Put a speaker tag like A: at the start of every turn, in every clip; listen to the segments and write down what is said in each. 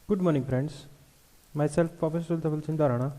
A: Good morning friends, myself Professor Dhaval Singh Dharana,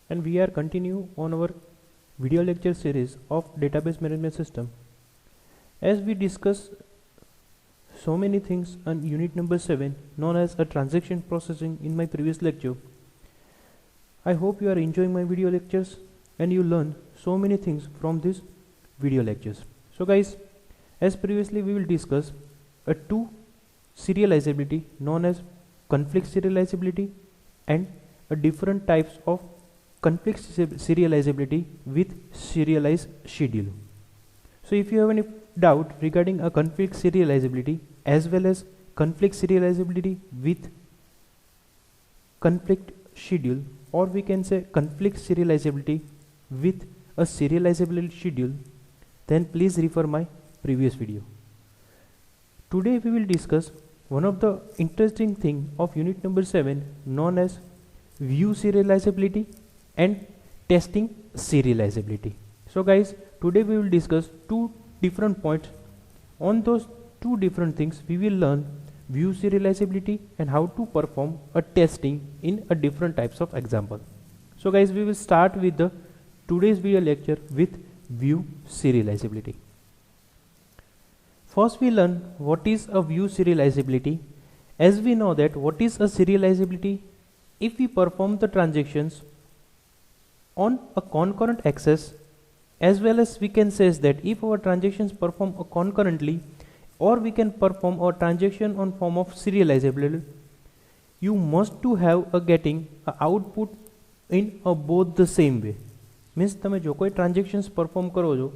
A: and we are continue on our video lecture series of database management system. As we discuss so many things on unit number 7 known as a transaction processing in my previous lecture. I hope you are enjoying my video lectures and you learn so many things from these video lectures. So guys, as previously we will discuss a two serializability known as conflict serializability and a different types of conflict serializability with serialized schedule. So if you have any doubt regarding a conflict serializability as well as conflict serializability with conflict schedule, or we can say conflict serializability with a serializable schedule, then please refer my previous video. Today we will discuss one of the interesting thing of unit number 7 known as view serializability and testing serializability. So guys, today we will discuss two different points. On those two different things we will learn view serializability and how to perform a testing in a different types of example. So guys, we will start with the today's video lecture with view serializability. First we learn what is a view serializability. As we know that what is a serializability, if we perform the transactions on a concurrent access, as well as we can say that if our transactions perform concurrently, or we can perform our transaction on form of serializability, you must to have a getting a output in a both the same way. Means તમે જો કોઈ transactions perform કરો છો,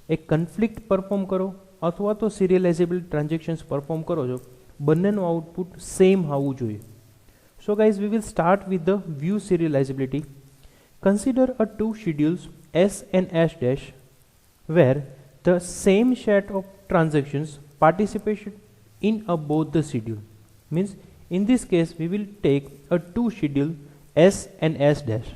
A: એક conflict perform કરો અથવા તો serializable transactions perform કરો છો, બંનેનું output same હોવું જોઈએ. So guys, we will start with the view serializability. Consider a two schedules S and S dash where the same set of transactions participation in a both the schedule. Means in this case we will take a two schedule S and S dash,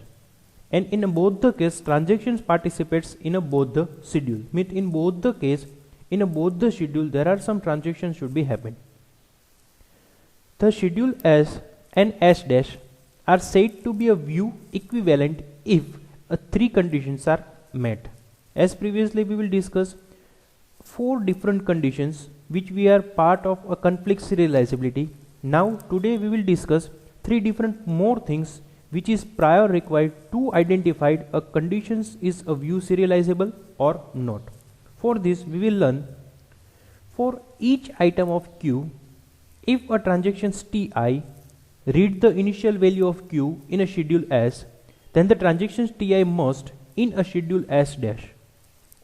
A: and in both the case transactions participates in a both the schedule. Means in both the case in a both the schedule there are some transactions should be happen. The schedule S and S dash are said to be a view equivalent if three conditions are met. As previously we will discuss four different conditions which we are part of a conflict serializability. Now today we will discuss three different more things which is prior required to identify a conditions is a view serializable or not. For this we will learn for each item of Q, if a transaction Ti read the initial value of Q in a schedule S, then the transaction Ti must in a schedule S dash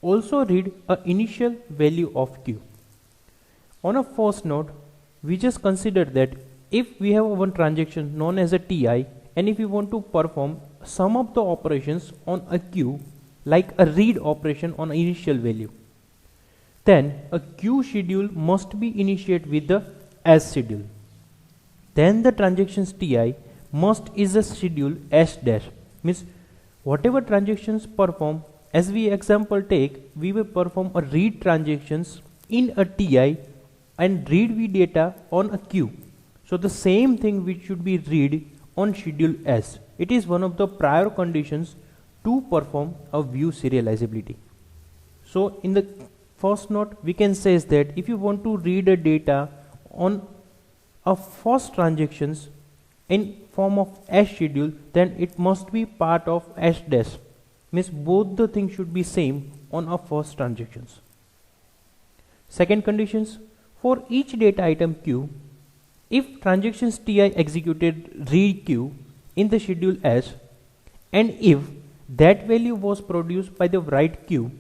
A: also read a initial value of Q. On a first note, we just consider that if we have one transaction known as a Ti, and if we want to perform some of the operations on a Q, like a read operation on initial value, then a Q schedule must be initiated with the S schedule. Then the transactions Ti must is a schedule S dash. Means whatever transactions perform, as we example take, we will perform a read transactions in a Ti and read v data on a Q. So the same thing which should be read on schedule S. It is one of the prior conditions to perform a view serializability. So in the first note we can say is that if you want to read a data on a first transactions in form of S schedule, then it must be part of S dash. Means both the things should be same on our first transactions. Second conditions, for each data item Q, if transactions Ti executed read Q in the schedule S, and if that value was produced by the write Q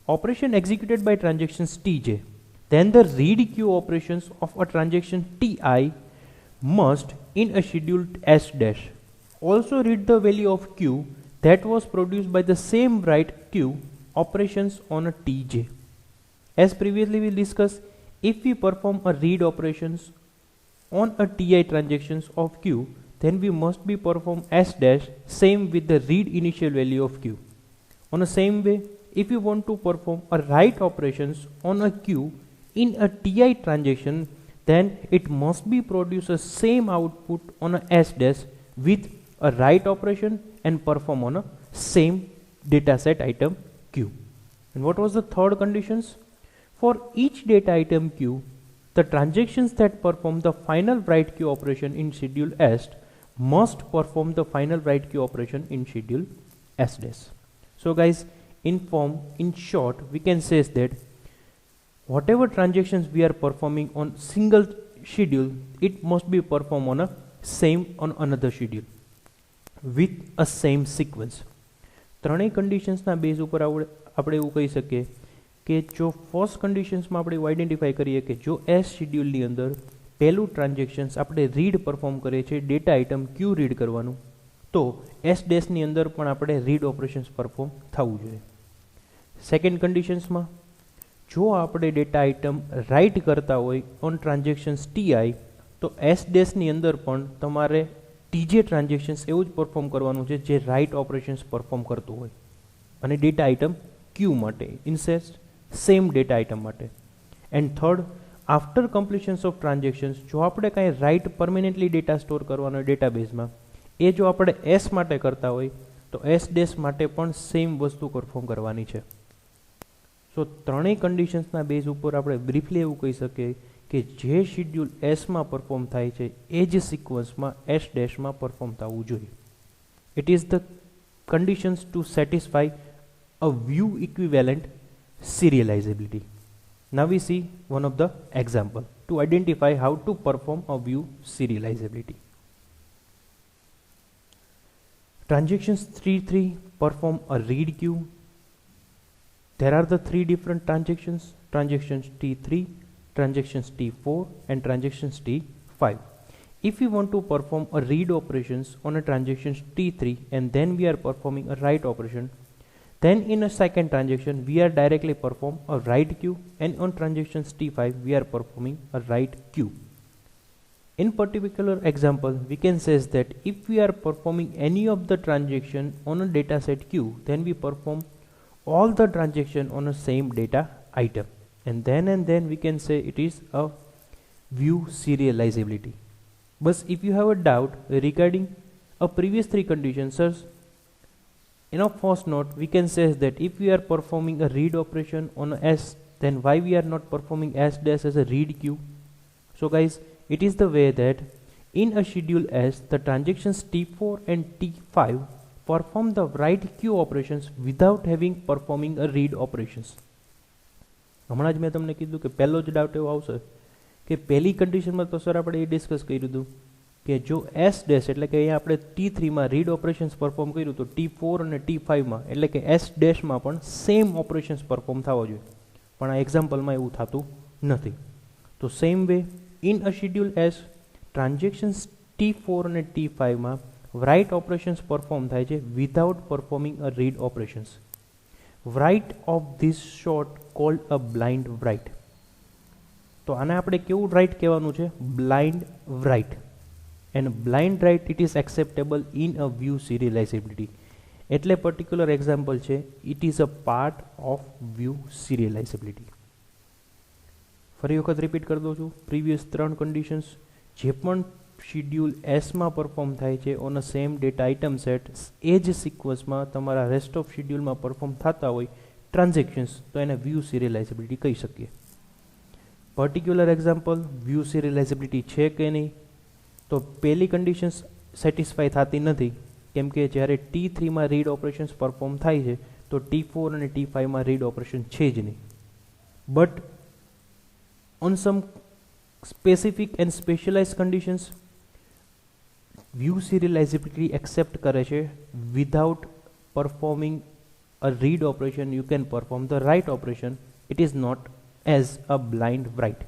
A: operation executed by transactions Tj, then the read Q operations of a transaction Ti must in a schedule S dash also read the value of Q that was produced by the same write Q operations on a Tj. As previously we discussed, if we perform a read operations on a Ti transactions of Q, then we must be perform S dash same with the read initial value of Q. On the same way, if you want to perform a write operations on a Q in a Ti transaction, then it must be produce the same output on a S dash with a write operation and perform on a same data set item Q. And what was the third conditions? For each data item Q, the transactions that perform the final write Q operation in schedule S must perform the final write Q operation in schedule S dash. So guys, in short, we can say that whatever transactions we are performing on single schedule, it must be performed on a same on another schedule with a same sequence. ત્રણેય કન્ડિશન્સના base ઉપર આપણે એવું કહી શકીએ કે જો first કન્ડિશન્સમાં આપણે એવું આઈડેન્ટિફાઈ કરીએ કે જો એસ શેડ્યુલની અંદર પહેલું ટ્રાન્ઝેક્શન્સ આપણે રીડ પરફોર્મ કરીએ છીએ ડેટા આઇટમ ક્યુ રીડ કરવાનું, તો એસ ડેશની અંદર પણ આપણે રીડ ઓપરેશન્સ પરફોર્મ થવું જોઈએ. સેકન્ડ કન્ડિશન્સમાં જો આપણે ડેટા આઇટમ રાઇટ કરતા હોય ઓન ટ્રાન્ઝેક્શન્સ ટીઆઈ, તો એસ ડેશની અંદર પણ તમારે ટીજે ટ્રાન્ઝેક્શન્સ એવું જ પરફોર્મ કરવાનું છે જે રાઇટ ઓપરેશન્સ પરફોર્મ કરતું હોય, અને ડેટા આઇટમ ક્યુ માટે ઇન્સેસ્ટ સેમ ડેટા આઇટમ માટે. And third, after completions of transactions જો આપણે કાંઈ રાઇટ પરમેનન્ટલી ડેટા સ્ટોર કરવાનો હોય ડેટાબેઝમાં, એ જો આપણે એસ માટે કરતા હોય તો એસ ડેશ માટે પણ સેમ વસ્તુ પરફોર્મ કરવાની છે. સો ત્રણેય કન્ડિશન્સના બેઝ ઉપર આપણે બ્રીફલી એવું કહી શકીએ કે જે શેડ્યુલ એસમાં પરફોર્મ થાય છે એ જ સિક્વન્સમાં એસ ડેશમાં પરફોર્મ થવું જોઈએ. It is the conditions to satisfy a view equivalent serializability. Now we see one of the example to identify how to perform a view serializability. Transactions T3 perform a read queue. There are the three different transactions: transactions T3, transactions T4 and transactions T5. If we want to perform a read operations on a transactions T3 and then we are performing a write operation, then in a second transaction we are directly perform a write queue, and on transactions T5 we are performing a write queue. In particular example, we can say that if we are performing any of the transaction on a data set Q, then we perform all the transaction on a same data item, and then we can say it is a view serializability. But if you have a doubt regarding a previous three conditions, sirs, in our first note we can say that if we are performing a read operation on S, then why we are not performing S dash as a read queue? So guys, it is the way that in a schedule S, the transactions T4 and T5 perform the write queue operations without having performing a read operations. હમણાં જ મેં તમને કીધું કે પહેલો જ doubt એવો આવશે કે પહેલી કન્ડિશનમાં તો સર આપણે એ ડિસ્કસ કર્યું હતું કે જો એસ ડેશ એટલે કે અહીંયા આપણે T3માં રીડ ઓપરેશન્સ પરફોર્મ કર્યું તો T4 અને T5માં એટલે કે એસ ડેશમાં પણ સેમ ઓપરેશન્સ પરફોર્મ થવા જોઈએ, પણ આ એક્ઝામ્પલમાં એવું થતું નથી. તો same way in a schedule S transactions T4 અને T5માં write operations perform થાય છે without performing a read operations. Write of this sort called a blind write. તો આને આપણે કેવું રાઇટ કહેવાનું છે? Blind write. and blind write it is acceptable in a view serializability. એટલે પર્ટિક્યુલર એક્ઝામ્પલ છે it is a part of view serializability. ફરી વખત રિપીટ કરી દઉં છું. પ્રીવિયસ ત્રણ કન્ડિશન્સ જે પણ શેડ્યુલ એસમાં પરફોર્મ થાય છે on a same data item set, એ જ સિક્વન્સમાં તમારા રેસ્ટ ઓફ શેડ્યુલમાં પરફોર્મ થતા હોય ટ્રાન્ઝેક્શન્સ, તો એને વ્યૂ સિરિયલાઇઝેબિલિટી કહી શકીએ. પર્ટિક્યુલર એક્ઝામ્પલ વ્યૂ સિરિયલાઇઝેબિલિટી છે કે નહીં, તો પહેલી કન્ડિશન્સ સેટિસ્ફાઈ થતી નથી, કેમ કે જ્યારે T3માં રીડ ઓપરેશન્સ પરફોર્મ થાય છે તો T4 અને T5માં રીડ ઓપરેશન છે જ નહીં. But on some specific and specialize conditions view serializability accept કરે છે without performing a read operation you can perform the write operation. It is not as a blind write.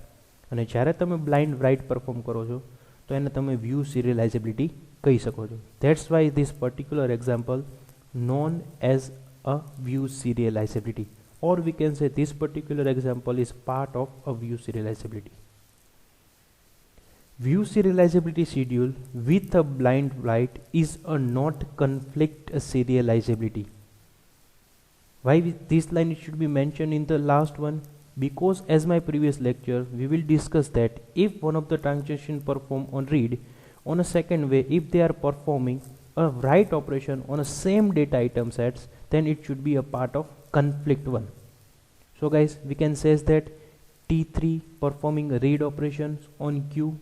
A: અને જ્યારે તમે blind right perform કરો છો તો એને તમે વ્યૂ સિરિયલાઇઝેબિલિટી કહી શકો છો. That's why this particular example known as a view serializability, or we can say this particular example is part of a view serializability. View serializability schedule with a blind write is a not conflict serializability. Why this line should be mentioned in the last one? Because as my previous lecture, we will discuss that if one of the transaction perform on read on a second way, if they are performing a write operation on a same data item sets, then it should be a part of conflict 1. So guys, we can say that T3 performing read operations on Q.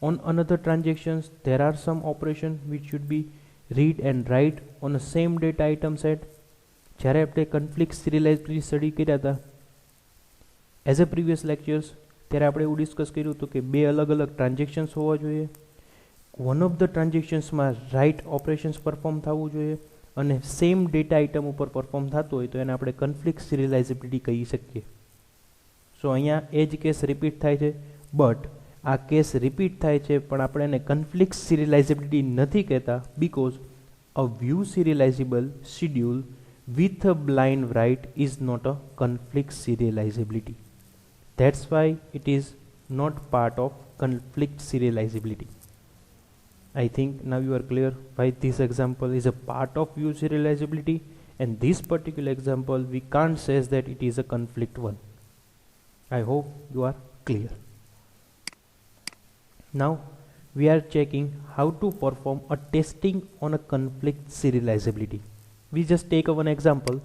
A: On another transactions, there are some operation which should be read and write on the same data item set. જ્યારે આપણે conflict serializability study કર્યા હતા as a previous lectures, ત્યારે આપણે એવું discuss કર્યું હતું કે બે અલગ અલગ ટ્રાન્ઝેક્શન્સ હોવા જોઈએ. વન ઓફ ધ ટ્રાન્ઝેક્શન્સમાં રાઇટ ઓપરેશન્સ પરફોર્મ થવું જોઈએ અને સેમ ડેટા આઇટમ ઉપર પરફોર્મ થતું હોય તો એને આપણે conflict serializability કહી શકીએ. સો અહીંયા એ જ કેસ રિપીટ થાય છે, બટ આ કેસ રિપીટ થાય છે પણ આપણે એને conflict serializability નથી કહેતા, because a view serializable schedule with a blind write is not a conflict serializability. That's why it is not part of conflict serializability. I think now you are clear why this example is a part of view serializability, and this particular example we can't say that it is a conflict one. I hope you are clear. Now we are checking how to perform a testing on a conflict serializability. We just take one example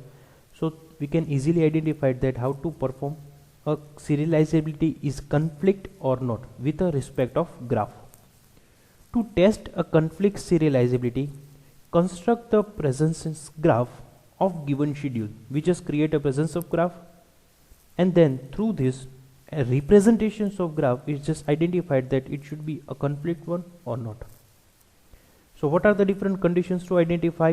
A: so we can easily identify that how to perform a serializability is conflict or not with a respect of graph. To test a conflict serializability, construct the presence graph of given schedule. We just create a presence of graph, and then through this representations of graph is just identified that it should be a conflict one or not. So what are the different conditions to identify?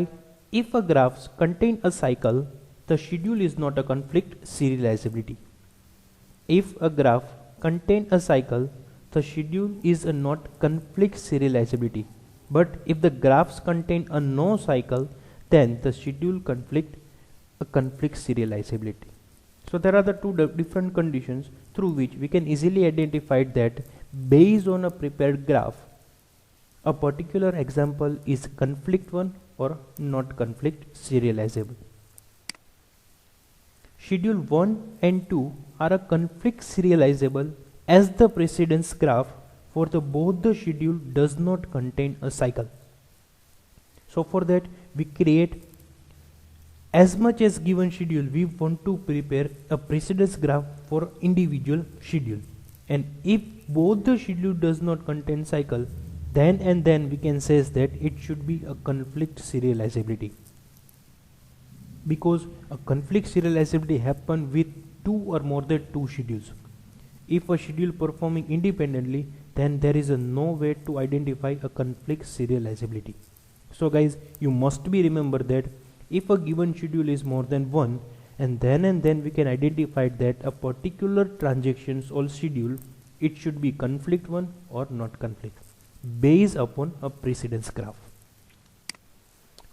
A: If a graph contain a cycle, the schedule is not a conflict serializability. If a graph contain a cycle, the schedule is a not conflict serializability. But if the graphs contain a no cycle, then the schedule conflict a conflict serializability. So there are the two different conditions through which we can easily identify that based on a prepared graph, a particular example is conflict one or not conflict serializable. Schedule 1 and 2 are a conflict serializable as the precedence graph for the both the schedule does not contain a cycle. So for that we create as much as given schedule, we want to prepare a precedence graph for individual schedule, and if both the schedule does not contain cycle, then we can say that it should be a conflict serializability, because a conflict serializability happen with two or more than two schedules. If a schedule performing independently, then there is no way to identify a conflict serializability. So guys, you must be remember that if a given schedule is more than one, and then we can identify that a particular transactions or schedule, it should be conflict one or not conflict based upon a precedence graph.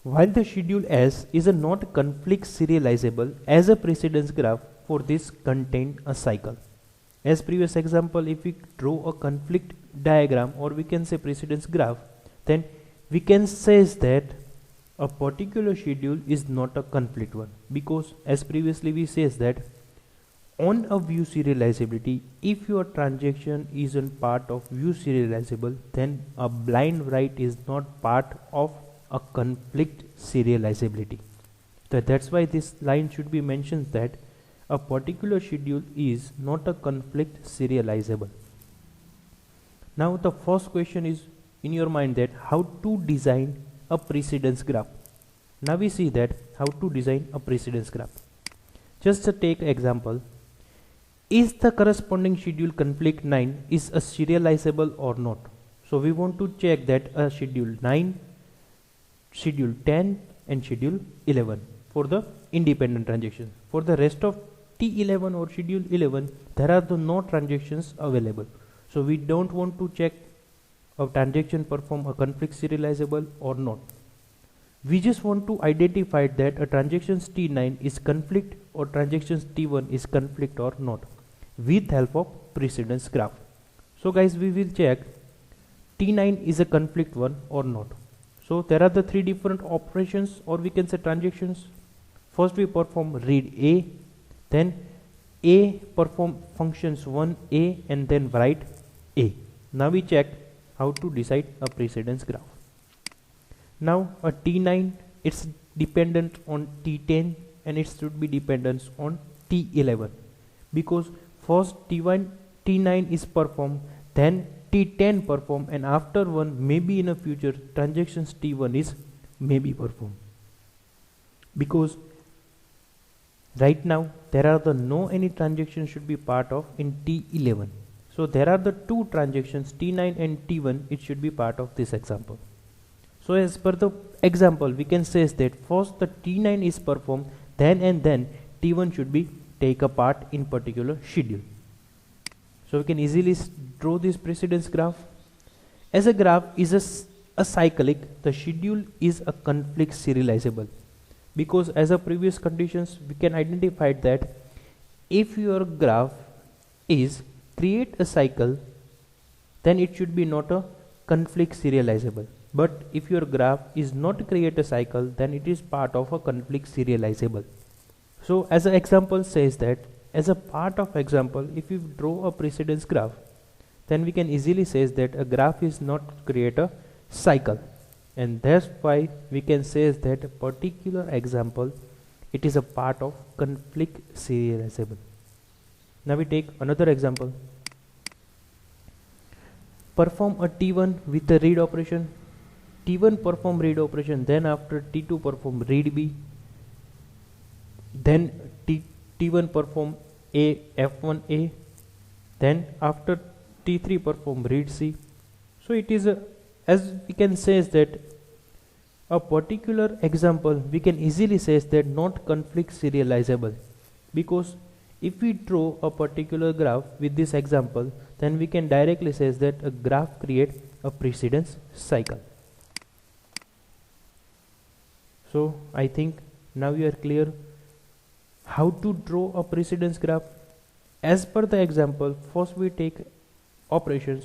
A: While the schedule S is a not conflict serializable as a precedence graph, for this contain a cycle. As previous example, if we draw a conflict diagram or we can say precedence graph, then we can say that a particular schedule is not a conflict one, because as previously we says that on a view serializability, if your transaction is a part of view serializable, then a blind write is not part of a conflict serializability. So that's why this line should be mentioned that a particular schedule is not a conflict serializable. Now the first question is in your mind that how to design a precedence graph. Now we see that how to design a precedence graph. Just to take example, is the corresponding schedule conflict 9 is a serializable or not? So we want to check that a schedule 9, schedule 10 and schedule 11 for the independent transactions. For the rest of T11 or schedule 11, there are no transactions available. So we don't want to check a transaction perform a conflict serializable or not. We just want to identify that a transactions T9 is conflict or transactions T1 is conflict or not with help of precedence graph. So guys, we will check T9 is a conflict one or not. So there are the three different operations or we can say transactions. First we perform read A, then A perform functions 1A and then write A. Now we check how to decide a precedence graph. Now a T9, it's dependent on T10 and it should be dependent on T11, because first T9 is performed, then T10 perform, and after one maybe in a future transactions T1 is maybe performed. Because right now there are the no any transaction should be part of in T11. So there are the two transactions T9 and T1, it should be part of this example. So as per the example we can say that first the T9 is performed, then T1 should be take a part in particular schedule. So we can easily draw this precedence graph. As a graph is a cyclic, the schedule is a conflict serializable, because as a previous conditions we can identify that if your graph is create a cycle, then it should be not a conflict serializable. But if your graph is not create a cycle, then it is part of a conflict serializable. So as an example says that, as a part of example, if you draw a precedence graph, then we can easily say that a graph is not create a cycle, and that's why we can say that a particular example, it is a part of conflict serializable. Now we take another example. Perform a T1 with a read operation. T1 perform read operation, then after T2 perform read B, then T1 perform F1A, then after T3 perform read C. So it is as we can say that a particular example we can easily say that not conflict serializable, because if we draw a particular graph with this example, then we can directly say that a graph create a precedence cycle. So I think now you are clear how to draw a precedence graph. As per the example, first we take operations,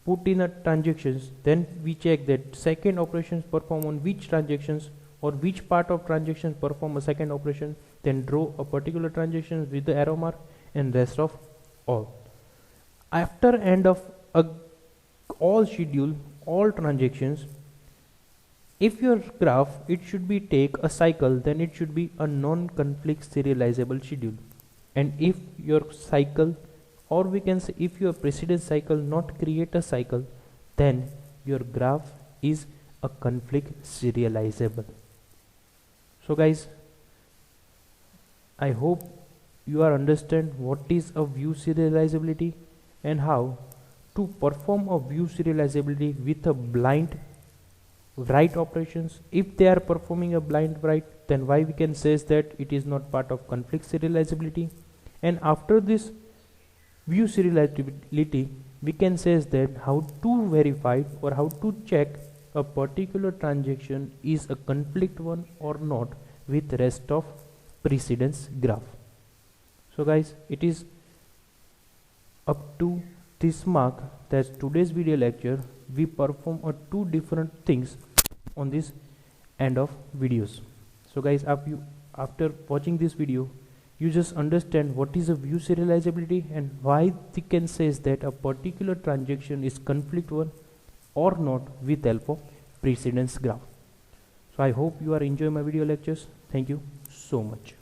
A: put in a transactions, then we check that second operations perform on which transactions or which part of transactions perform a second operation, then draw a particular transaction with the arrow mark and rest of all. After end of all schedule, all transactions, if your graph it should be take a cycle, then it should be a non-conflict serializable schedule. And if your cycle, or we can say if your precedence cycle not create a cycle, then your graph is a conflict serializable. So guys, I hope you are understand what is a view serializability and how to perform a view serializability with a blind write operations. If they are performing a blind write, then why we can say that it is not part of conflict serializability. And after this view serializability, we can say that how to verify or how to check a particular transaction is a conflict one or not with rest of precedence graph. So guys, it is up to this mark that today's video lecture we perform two different things on this end of videos. So guys, after watching this video, you just understand what is a view serializability and why we can say that a particular transaction is conflict one or not with help of precedence graph. So I hope you are enjoying my video lectures. Thank you so much.